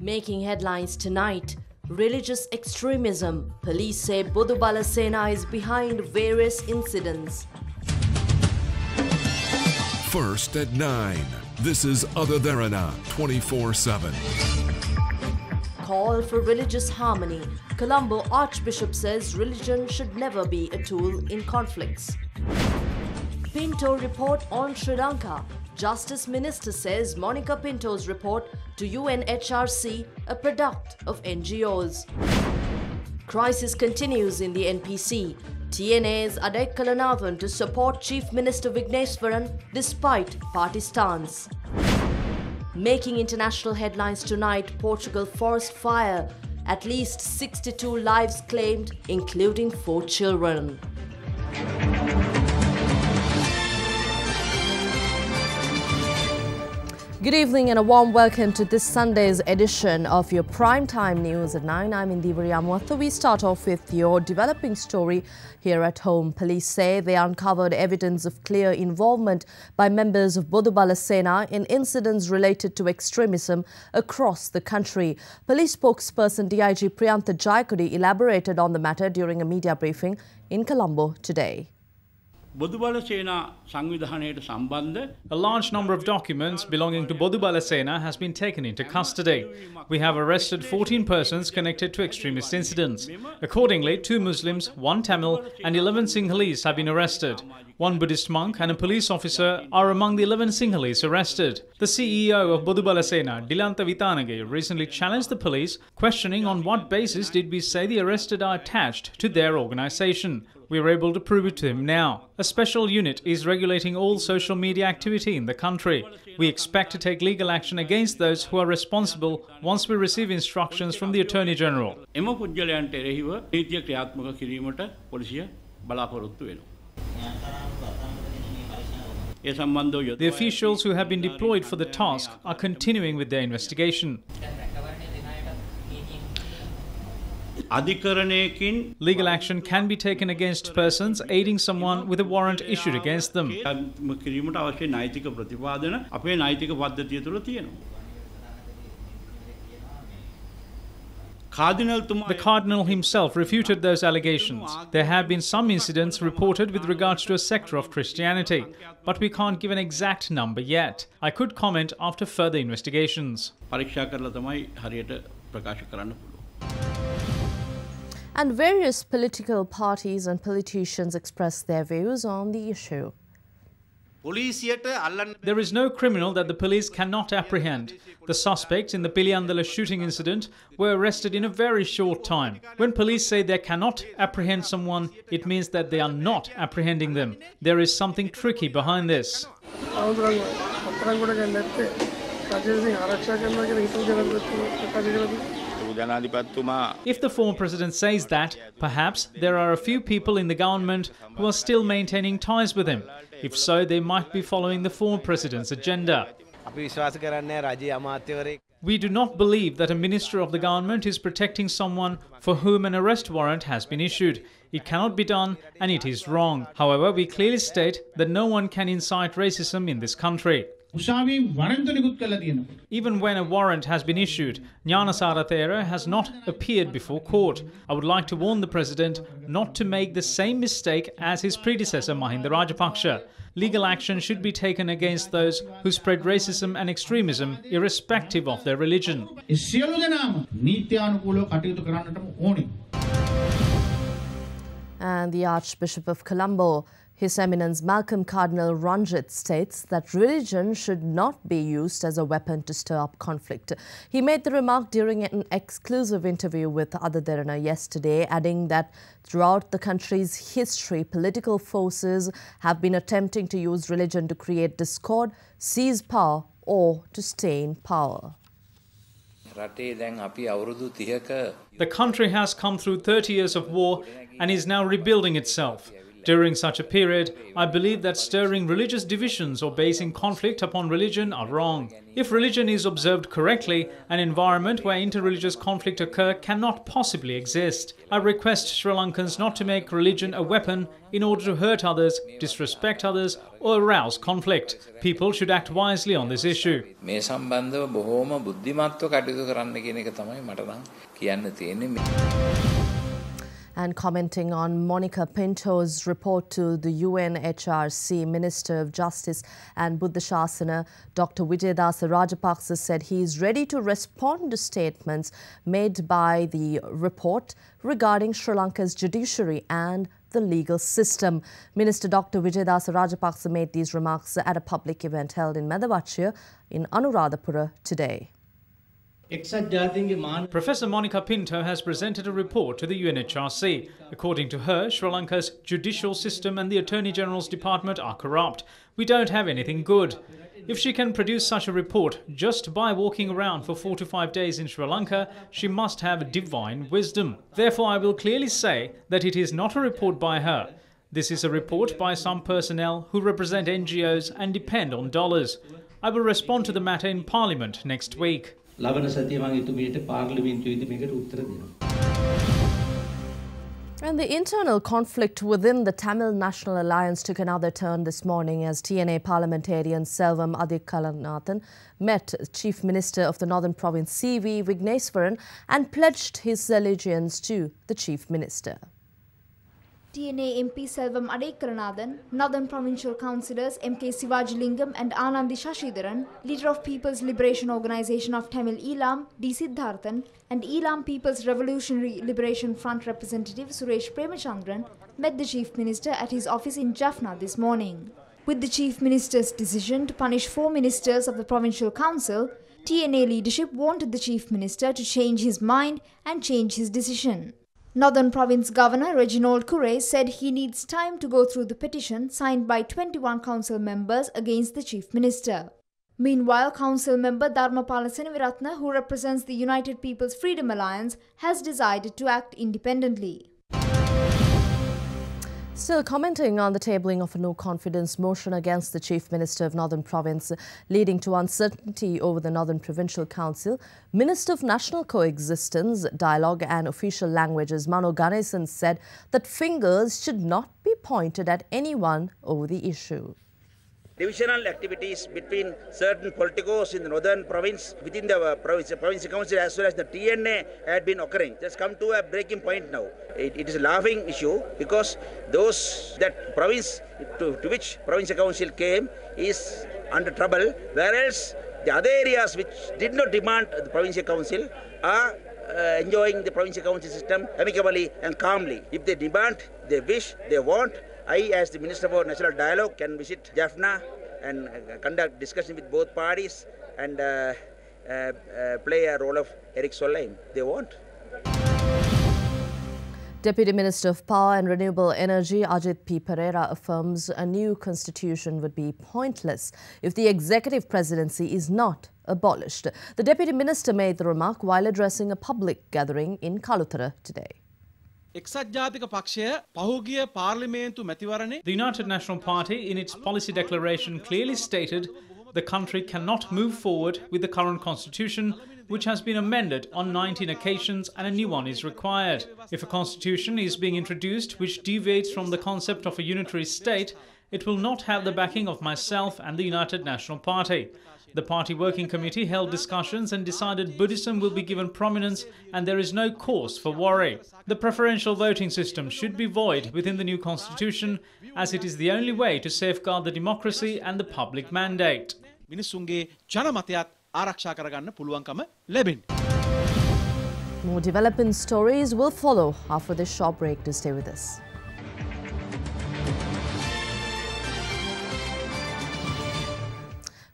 Making headlines tonight, religious extremism. Police say Bodubala Sena is behind various incidents. First at 9. This is Other Derana 24/7. Call for religious harmony. Colombo Archbishop says religion should never be a tool in conflicts. Pinto report on Sri Lanka. Justice Minister says Monica Pinto's report to UNHRC a product of NGOs. Crisis continues in the NPC. TNA's Adek Kalanathan to support Chief Minister Vigneswaran despite party stance. Making international headlines tonight, Portugal forest fire. At least 62 lives claimed, including 4 children. Good evening and a warm welcome to this Sunday's edition of your primetime news at 9. I'm Indiveri Amwatha. We start off with your developing story here at home. Police say they uncovered evidence of clear involvement by members of Bodubala Sena in incidents related to extremism across the country. Police spokesperson DIG Priyantha Jayakudi elaborated on the matter during a media briefing in Colombo today. A large number of documents belonging to Bodubala Sena has been taken into custody. We have arrested 14 persons connected to extremist incidents. Accordingly, 2 Muslims, 1 Tamil and 11 Sinhalese have been arrested. 1 Buddhist monk and a police officer are among the 11 Sinhalese arrested. The CEO of Bodubala Sena, Dilantha Vitanage, recently challenged the police, questioning on what basis did we say the arrested are attached to their organisation. We are able to prove it to him now. A special unit is regulating all social media activity in the country. We expect to take legal action against those who are responsible once we receive instructions from the Attorney General. The officials who have been deployed for the task are continuing with their investigation. Legal action can be taken against persons aiding someone with a warrant issued against them. The Cardinal himself refuted those allegations. There have been some incidents reported with regards to a sector of Christianity, but we can't give an exact number yet. I could comment after further investigations. And various political parties and politicians expressed their views on the issue. There is no criminal that the police cannot apprehend. The suspects in the Piliyandala shooting incident were arrested in a very short time. When police say they cannot apprehend someone, it means that they are not apprehending them. There is something tricky behind this. If the former president says that, perhaps there are a few people in the government who are still maintaining ties with him. If so, they might be following the former president's agenda. We do not believe that a minister of the government is protecting someone for whom an arrest warrant has been issued. It cannot be done and it is wrong. However, we clearly state that no one can incite racism in this country. Even when a warrant has been issued, Gnanasara Thera has not appeared before court. I would like to warn the President not to make the same mistake as his predecessor Mahinda Rajapaksa. Legal action should be taken against those who spread racism and extremism irrespective of their religion. And the Archbishop of Colombo, His Eminence Malcolm Cardinal RANJITH, states that religion should not be used as a weapon to stir up conflict. He made the remark during an exclusive interview with Other Derana yesterday, adding that throughout the country's history, political forces have been attempting to use religion to create discord, seize power, or to stay in power. The country has come through 30 years of war and is now rebuilding itself. During such a period, I believe that stirring religious divisions or basing conflict upon religion are wrong. If religion is observed correctly, an environment where interreligious conflict occur cannot possibly exist. I request Sri Lankans not to make religion a weapon in order to hurt others, disrespect others, or arouse conflict. People should act wisely on this issue. මේ සම්බන්ධව බොහෝම බුද්ධිමත්ව කටයුතු කරන්න කියන එක තමයි මට නම් කියන්න තියෙන්නේ. And commenting on Monica Pinto's report to the UNHRC, Minister of Justice and Buddha Shasana, Dr. Vijayadasa Rajapaksa said he is ready to respond to statements made by the report regarding Sri Lanka's judiciary and the legal system. Minister Dr. Vijayadasa Rajapaksa made these remarks at a public event held in Medavachiya in Anuradhapura today. Professor Monica Pinto has presented a report to the UNHRC. According to her, Sri Lanka's judicial system and the Attorney General's Department are corrupt. We don't have anything good. If she can produce such a report just by walking around for 4 to 5 days in Sri Lanka, she must have divine wisdom. Therefore, I will clearly say that it is not a report by her. This is a report by some personnel who represent NGOs and depend on dollars. I will respond to the matter in Parliament next week. And the internal conflict within the Tamil National Alliance took another turn this morning as TNA parliamentarian Selvam Adikalanathan met Chief Minister of the Northern Province C.V. Vigneswaran and pledged his allegiance to the Chief Minister. TNA MP Selvam Adekaranathan, Northern Provincial Councillors M.K. Sivajilingam and Anandi Shashidharan, leader of People's Liberation Organisation of Tamil Elam, D. Siddharthan, and Elam People's Revolutionary Liberation Front representative Suresh Premachandran met the Chief Minister at his office in Jaffna this morning. With the Chief Minister's decision to punish 4 ministers of the Provincial Council, TNA leadership wanted the Chief Minister to change his mind and change his decision. Northern Province Governor Reginald Kure said he needs time to go through the petition signed by 21 council members against the Chief Minister. Meanwhile, Council member Dharmapala Senaviratna, who represents the United People's Freedom Alliance, has decided to act independently. Still commenting on the tabling of a no-confidence motion against the Chief Minister of Northern Province, leading to uncertainty over the Northern Provincial Council, Minister of National Coexistence, Dialogue and Official Languages Mano Ganesan said that fingers should not be pointed at anyone over the issue. Divisional activities between certain politicos in the northern province, within the provincial council as well as the TNA had been occurring. Just come to a breaking point now. It is a laughing issue because that province to which provincial council came is under trouble, whereas the other areas which did not demand the provincial council are enjoying the provincial council system amicably and calmly. If they demand, they wish, they want, I, as the Minister for National Dialogue, can visit Jaffna and conduct discussion with both parties and play a role of Eric Solheim. They want. Deputy Minister of Power and Renewable Energy Ajith P. Pereira affirms a new constitution would be pointless if the executive presidency is not abolished. The Deputy Minister made the remark while addressing a public gathering in Kalutara today. The United National Party, in its policy declaration, clearly stated the country cannot move forward with the current constitution, which has been amended on 19 occasions and a new one is required. If a constitution is being introduced which deviates from the concept of a unitary state, it will not have the backing of myself and the United National Party. The party working committee held discussions and decided Buddhism will be given prominence and there is no cause for worry. The preferential voting system should be void within the new constitution as it is the only way to safeguard the democracy and the public mandate. More development stories will follow after this short break. To stay with us.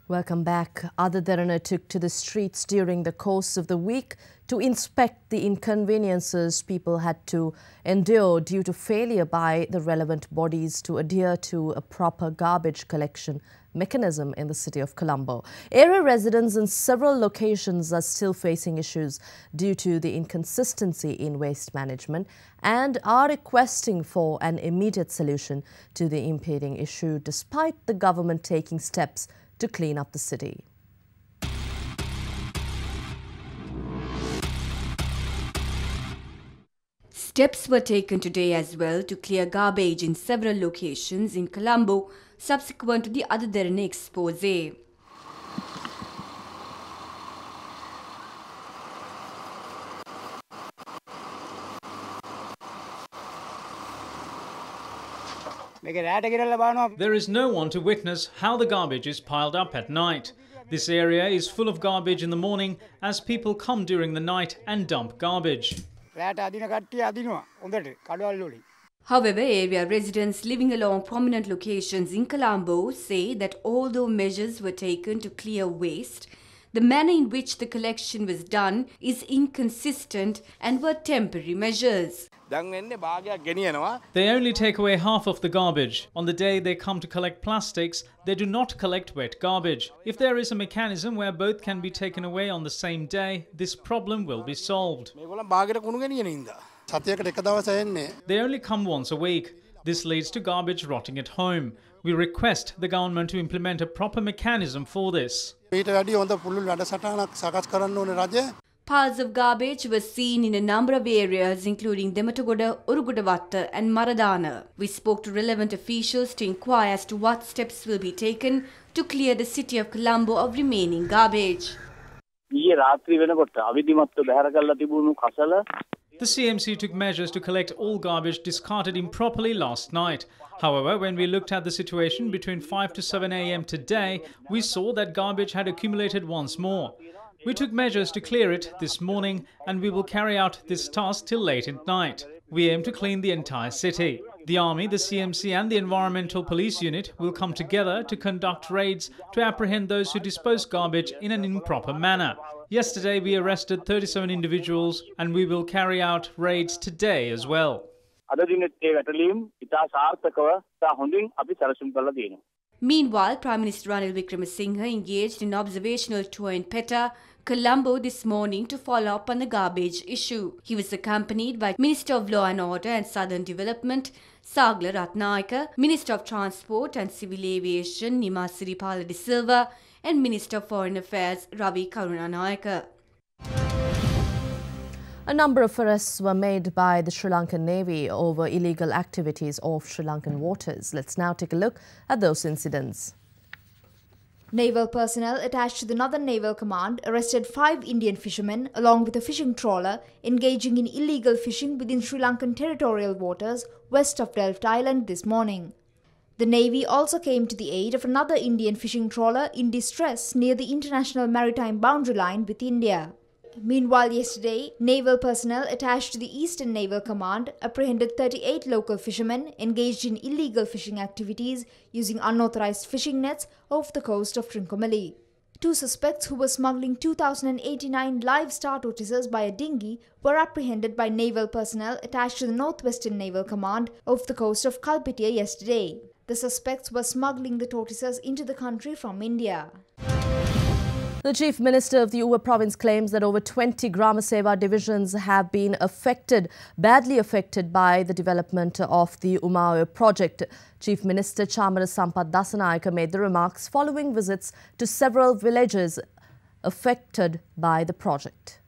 Welcome back. Other Derana took to the streets during the course of the week to inspect the inconveniences people had to endure due to failure by the relevant bodies to adhere to a proper garbage collection mechanism in the city of Colombo. Area residents in several locations are still facing issues due to the inconsistency in waste management and are requesting for an immediate solution to the impending issue despite the government taking steps to clean up the city. Steps were taken today as well to clear garbage in several locations in Colombo subsequent to the Other Derana expose. There is no one to witness how the garbage is piled up at night. This area is full of garbage in the morning as people come during the night and dump garbage. However, area residents living along prominent locations in Colombo say that although measures were taken to clear waste, the manner in which the collection was done is inconsistent and were temporary measures. They only take away half of the garbage. On the day they come to collect plastics, they do not collect wet garbage. If there is a mechanism where both can be taken away on the same day, this problem will be solved. They only come once a week. This leads to garbage rotting at home. We request the government to implement a proper mechanism for this. Piles of garbage were seen in a number of areas including Dematogoda, Urugudavatta and Maradana. We spoke to relevant officials to inquire as to what steps will be taken to clear the city of Colombo of remaining garbage. The CMC took measures to collect all garbage discarded improperly last night. However, when we looked at the situation between 5 to 7 a.m. today, we saw that garbage had accumulated once more. We took measures to clear it this morning and we will carry out this task till late at night. We aim to clean the entire city. The Army, the CMC and the Environmental Police Unit will come together to conduct raids to apprehend those who dispose garbage in an improper manner. Yesterday we arrested 37 individuals and we will carry out raids today as well. Meanwhile, Prime Minister Ranil Wickremesinghe engaged in an observational tour in Petta, Colombo this morning to follow up on the garbage issue. He was accompanied by Minister of Law and Order and Southern Development, Sagla Ratnayaka, Minister of Transport and Civil Aviation, Nima Siripala de Silva, and Minister of Foreign Affairs, Ravi Karunanayaka. A number of arrests were made by the Sri Lankan Navy over illegal activities off Sri Lankan waters. Let's now take a look at those incidents. Naval personnel attached to the Northern Naval Command arrested 5 Indian fishermen along with a fishing trawler engaging in illegal fishing within Sri Lankan territorial waters west of Delft Island this morning. The Navy also came to the aid of another Indian fishing trawler in distress near the international maritime boundary line with India. Meanwhile, yesterday, naval personnel attached to the Eastern Naval Command apprehended 38 local fishermen engaged in illegal fishing activities using unauthorized fishing nets off the coast of Trincomalee. 2 suspects who were smuggling 2,089 live star tortoises by a dinghy were apprehended by naval personnel attached to the Northwestern Naval Command off the coast of Kalpitiya yesterday. The suspects were smuggling the tortoises into the country from India. The Chief Minister of the Uva province claims that over 20 Grama Seva divisions have been badly affected by the development of the Umaoyo project. Chief Minister Chamara Sampath Dasanayake made the remarks following visits to several villages affected by the project.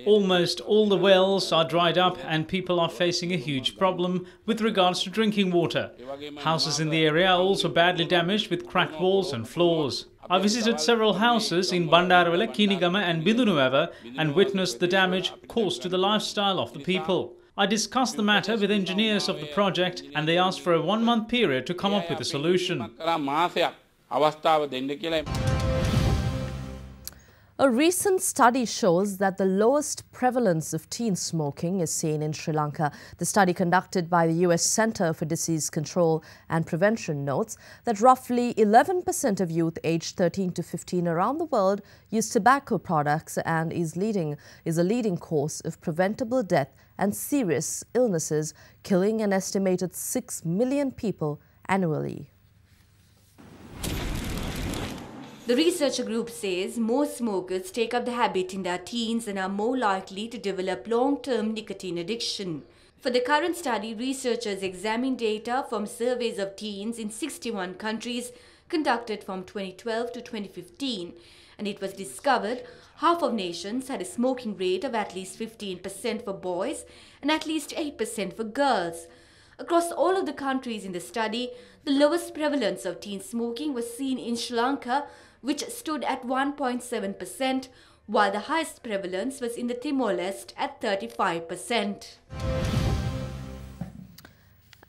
Almost all the wells are dried up and people are facing a huge problem with regards to drinking water. Houses in the area are also badly damaged with cracked walls and floors. I visited several houses in Bandarawala, Kinigama and Bindunuwava and witnessed the damage caused to the lifestyle of the people. I discussed the matter with engineers of the project and they asked for a 1-month period to come up with a solution. A recent study shows that the lowest prevalence of teen smoking is seen in Sri Lanka. The study conducted by the US Centre for Disease Control and Prevention notes that roughly 11% of youth aged 13 to 15 around the world use tobacco products and is a leading cause of preventable death and serious illnesses, killing an estimated 6 million people annually. The researcher group says most smokers take up the habit in their teens and are more likely to develop long-term nicotine addiction. For the current study, researchers examined data from surveys of teens in 61 countries conducted from 2012 to 2015, and it was discovered half of nations had a smoking rate of at least 15% for boys and at least 8% for girls. Across all of the countries in the study, the lowest prevalence of teen smoking was seen in Sri Lanka, which stood at 1.7%, while the highest prevalence was in the Timor-Leste at 35%.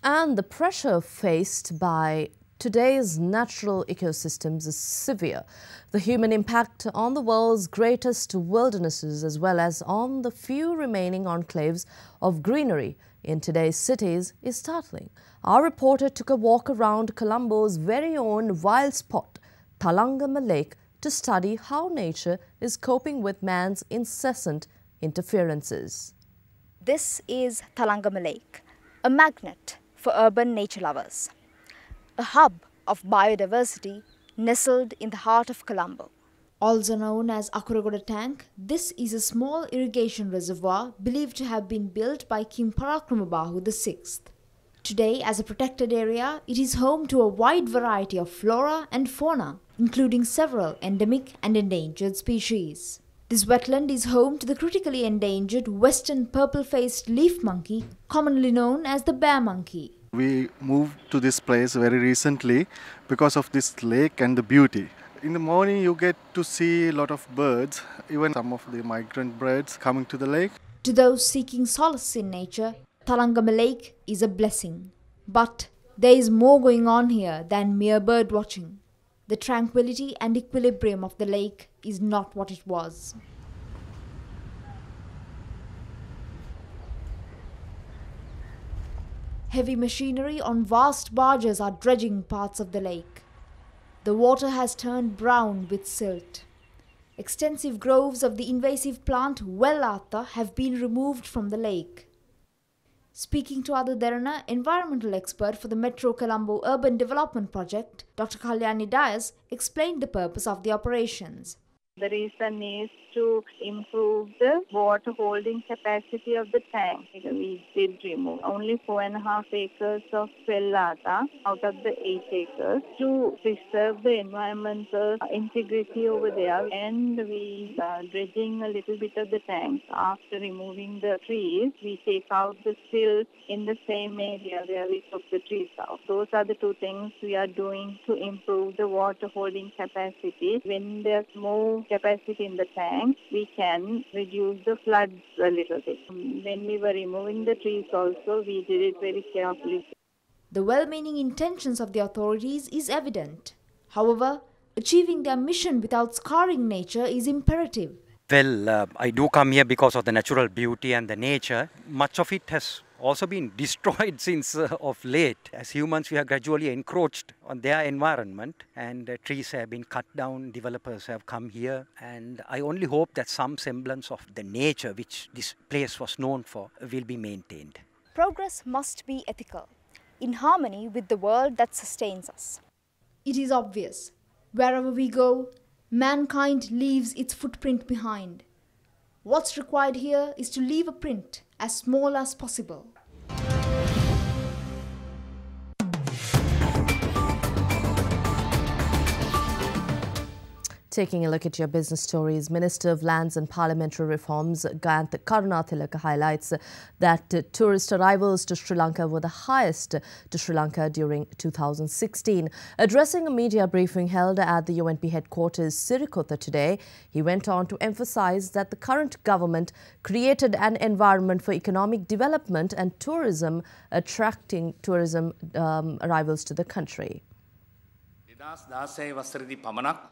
And the pressure faced by today's natural ecosystems is severe. The human impact on the world's greatest wildernesses as well as on the few remaining enclaves of greenery in today's cities is startling. Our reporter took a walk around Colombo's very own wild spot, Thalangama Lake, to study how nature is coping with man's incessant interferences. This is Thalangama Lake, a magnet for urban nature lovers, a hub of biodiversity nestled in the heart of Colombo. Also known as Akuragoda Tank, this is a small irrigation reservoir believed to have been built by King Parakramabahu VI. Today, as a protected area, it is home to a wide variety of flora and fauna, including several endemic and endangered species. This wetland is home to the critically endangered western purple-faced leaf monkey, commonly known as the bear monkey. We moved to this place very recently because of this lake and the beauty. In the morning you get to see a lot of birds, even some of the migrant birds coming to the lake. To those seeking solace in nature, Thalangama Lake is a blessing. But there is more going on here than mere bird watching. The tranquility and equilibrium of the lake is not what it was. Heavy machinery on vast barges are dredging parts of the lake. The water has turned brown with silt. Extensive groves of the invasive plant Wellata have been removed from the lake. Speaking to other Derana, environmental expert for the Metro Colombo Urban Development Project, Dr. KALYANI explained the purpose of the operations. The reason is to improve the water holding capacity of the tank. We did remove only 4.5 acres of Wellata out of the 8 acres to preserve the environmental integrity over there, and we are dredging a little bit of the tank. After removing the trees, we take out the silt in the same area where we took the trees out. Those are the two things we are doing to improve the water holding capacity. When there's more capacity in the tank, we can reduce the floods a little bit. When we were removing the trees also, we did it very carefully. The well-meaning intentions of the authorities is evident. However, achieving their mission without scarring nature is imperative. Well, I do come here because of the natural beauty and the nature. Much of it has also been destroyed since of late. As humans, we have gradually encroached on their environment, and trees have been cut down, developers have come here, and I only hope that some semblance of the nature which this place was known for will be maintained. Progress must be ethical, in harmony with the world that sustains us. It is obvious, wherever we go, mankind leaves its footprint behind. What's required here is to leave a print as small as possible. Taking a look at your business stories, Minister of Lands and Parliamentary Reforms Gayantha Karunatilaka highlights that tourist arrivals to Sri Lanka were the highest to Sri Lanka during 2016. Addressing a media briefing held at the UNP headquarters Sirikotha today, he went on to emphasize that the current government created an environment for economic development and tourism, attracting tourism arrivals to the country.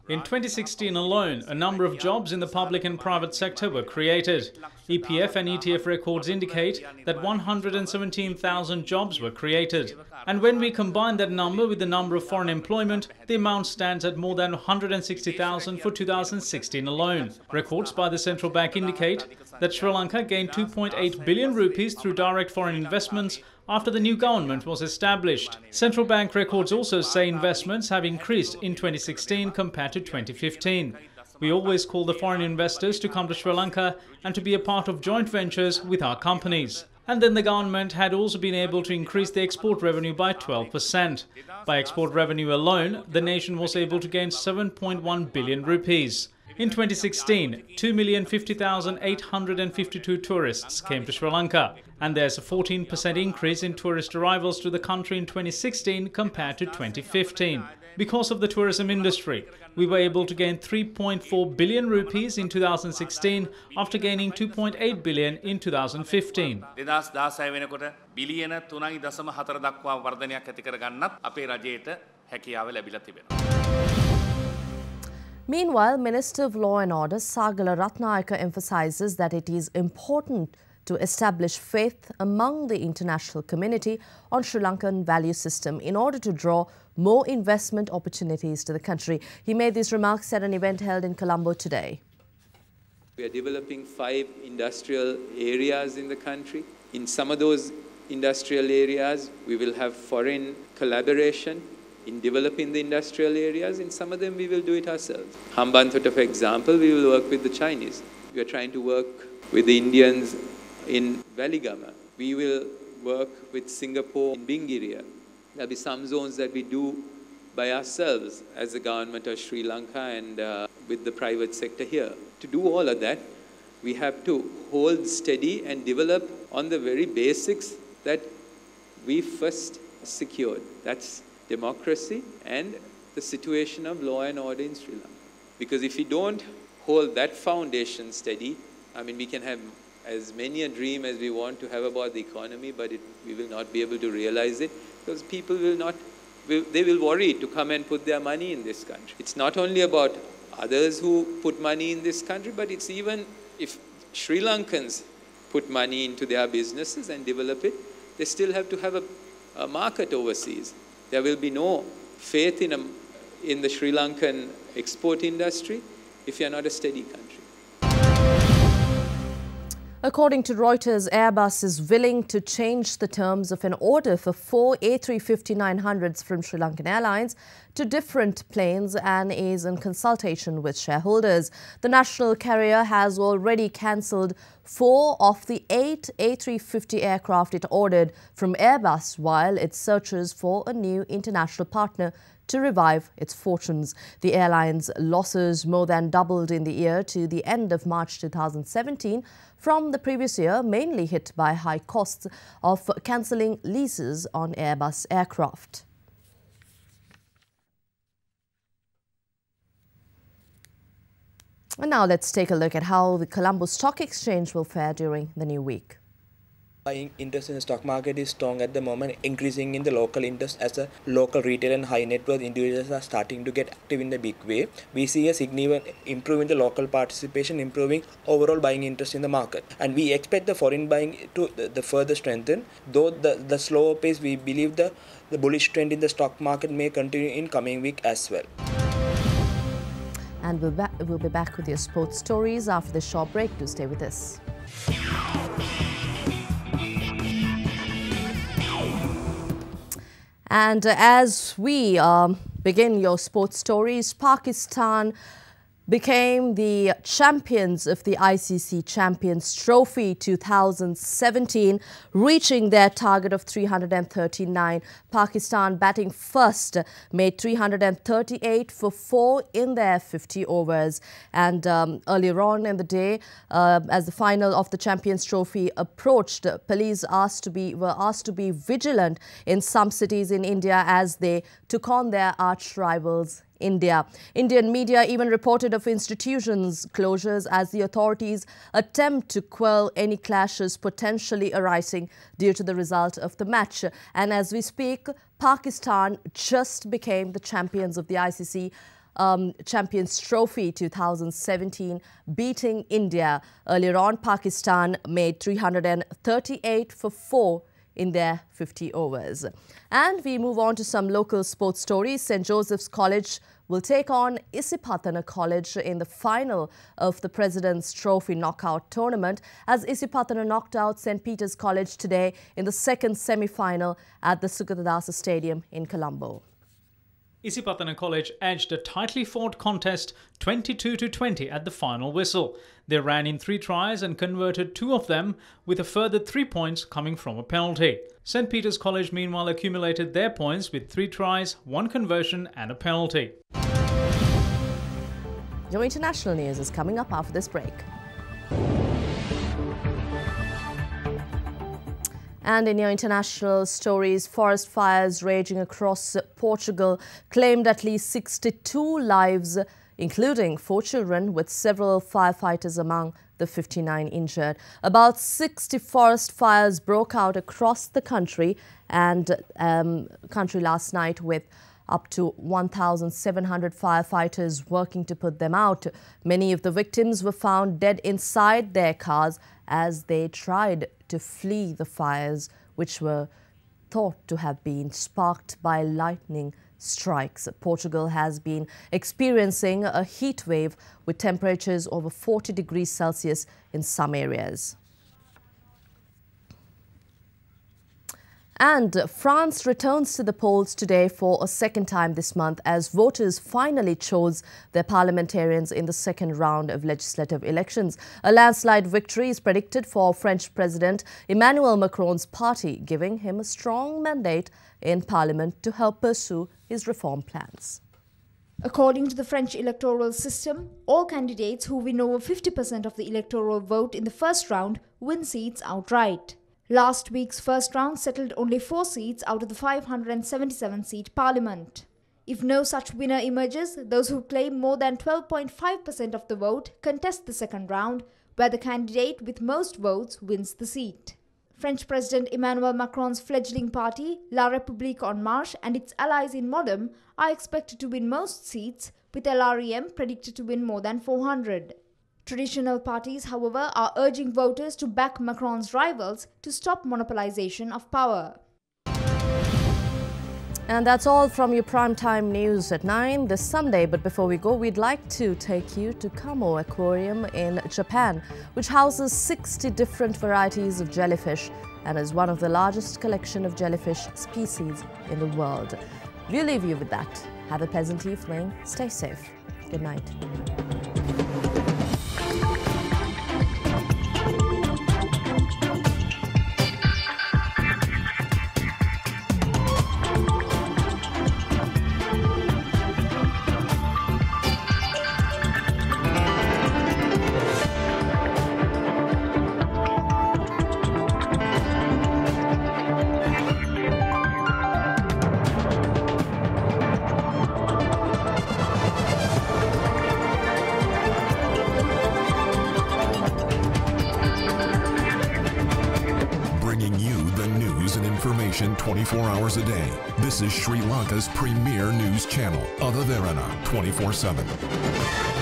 In 2016 alone, a number of jobs in the public and private sector were created. EPF and ETF records indicate that 117,000 jobs were created. And when we combine that number with the number of foreign employment, the amount stands at more than 160,000 for 2016 alone. Records by the central bank indicate that Sri Lanka gained 2.8 billion rupees through direct foreign investments after the new government was established. Central bank records also say investments have increased in 2016 compared to 2015. We always call the foreign investors to come to Sri Lanka and to be a part of joint ventures with our companies. And then the government had also been able to increase the export revenue by 12%. By export revenue alone, the nation was able to gain 7.1 billion rupees. In 2016, 2,050,852 tourists came to Sri Lanka, and there's a 14% increase in tourist arrivals to the country in 2016 compared to 2015. Because of the tourism industry, we were able to gain 3.4 billion rupees in 2016 after gaining 2.8 billion in 2015. Meanwhile, Minister of Law and Order Sagala Ratnayaka emphasizes that it is important to establish faith among the international community on Sri Lankan value system in order to draw more investment opportunities to the country. He made these remarks at an event held in Colombo today. We are developing 5 industrial areas in the country. In some of those industrial areas, we will have foreign collaboration in developing the industrial areas. In some of them, we will do it ourselves. Hambantota, for example, we will work with the Chinese. We are trying to work with the Indians in Valigama. We will work with Singapore in Bingiria. There will be some zones that we do by ourselves as the government of Sri Lanka and with the private sector here. To do all of that, we have to hold steady and develop on the very basics that we first secured. That's democracy and the situation of law and order in Sri Lanka. Because if we don't hold that foundation steady, I mean, we can have as many a dream as we want to have about the economy, but we will not be able to realize it because people they will worry to come and put their money in this country. It's not only about others who put money in this country, but it's even if Sri Lankans put money into their businesses and develop it, they still have to have a market overseas. There will be no faith in the Sri Lankan export industry if you are not a steady country. According to Reuters, Airbus is willing to change the terms of an order for 4 A350-900s from Sri Lankan Airlines to different planes and is in consultation with shareholders. The national carrier has already cancelled 4 of the 8 A350 aircraft it ordered from Airbus while it searches for a new international partner to revive its fortunes. The airline's losses more than doubled in the year to the end of March 2017 from the previous year, mainly hit by high costs of cancelling leases on Airbus aircraft. And now let's take a look at how the Colombo Stock Exchange will fare during the new week. Buying interest in the stock market is strong at the moment, increasing in the local interest as a local retail and high net worth individuals are starting to get active in a big way. We see a significant improvement in the local participation, improving overall buying interest in the market. And we expect the foreign buying to the further strengthen. Though the slower pace, we believe the bullish trend in the stock market may continue in coming week as well. And we'll be back with your sports stories after the short break. Do stay with us. And as we begin your sports stories, Pakistan became the champions of the ICC Champions Trophy 2017, reaching their target of 339. Pakistan, batting first, made 338 for 4 in their 50 overs. And earlier on in the day, as the final of the Champions Trophy approached, police were asked to be vigilant in some cities in India as they took on their arch rivals India. Indian media even reported of institutions closures as the authorities attempt to quell any clashes potentially arising due to the result of the match. And as we speak, Pakistan just became the champions of the ICC Champions Trophy 2017, beating India. Earlier on, Pakistan made 338 for 4 in their 50 overs. And we move on to some local sports stories. St. Joseph's College will take on Isipatana College in the final of the President's Trophy knockout tournament, as Isipatana knocked out St. Peter's College today in the second semi-final at the Sukatadasa Stadium in Colombo. Isipatana College edged a tightly fought contest 22-20 at the final whistle. They ran in 3 tries and converted 2 of them, with a further 3 points coming from a penalty. St. Peter's College meanwhile accumulated their points with 3 tries, 1 conversion and a penalty. Your international news is coming up after this break. And in your international stories, forest fires raging across Portugal claimed at least 62 lives, including 4 children, with several firefighters among the 59 injured. About 60 forest fires broke out across the country last night, with up to 1,700 firefighters working to put them out. Many of the victims were found dead inside their cars as they tried to flee the fires, which were thought to have been sparked by lightning strikes. Portugal has been experiencing a heat wave with temperatures over 40 degrees Celsius in some areas. And France returns to the polls today for a second time this month as voters finally chose their parliamentarians in the second round of legislative elections. A landslide victory is predicted for French President Emmanuel Macron's party, giving him a strong mandate in parliament to help pursue his reform plans. According to the French electoral system, all candidates who win over 50% of the electoral vote in the first round win seats outright. Last week's first round settled only 4 seats out of the 577-seat parliament. If no such winner emerges, those who claim more than 12.5% of the vote contest the second round, where the candidate with most votes wins the seat. French President Emmanuel Macron's fledgling party, La République En Marche, and its allies in Modem are expected to win most seats, with LREM predicted to win more than 400. Traditional parties, however, are urging voters to back Macron's rivals to stop monopolization of power. And that's all from your primetime news at 9 this Sunday. But before we go, we'd like to take you to Kamo Aquarium in Japan, which houses 60 different varieties of jellyfish and is one of the largest collection of jellyfish species in the world. We'll leave you with that. Have a pleasant evening. Stay safe. Good night. Information 24 hours a day. This is Sri Lanka's premier news channel, Derana, 24/7.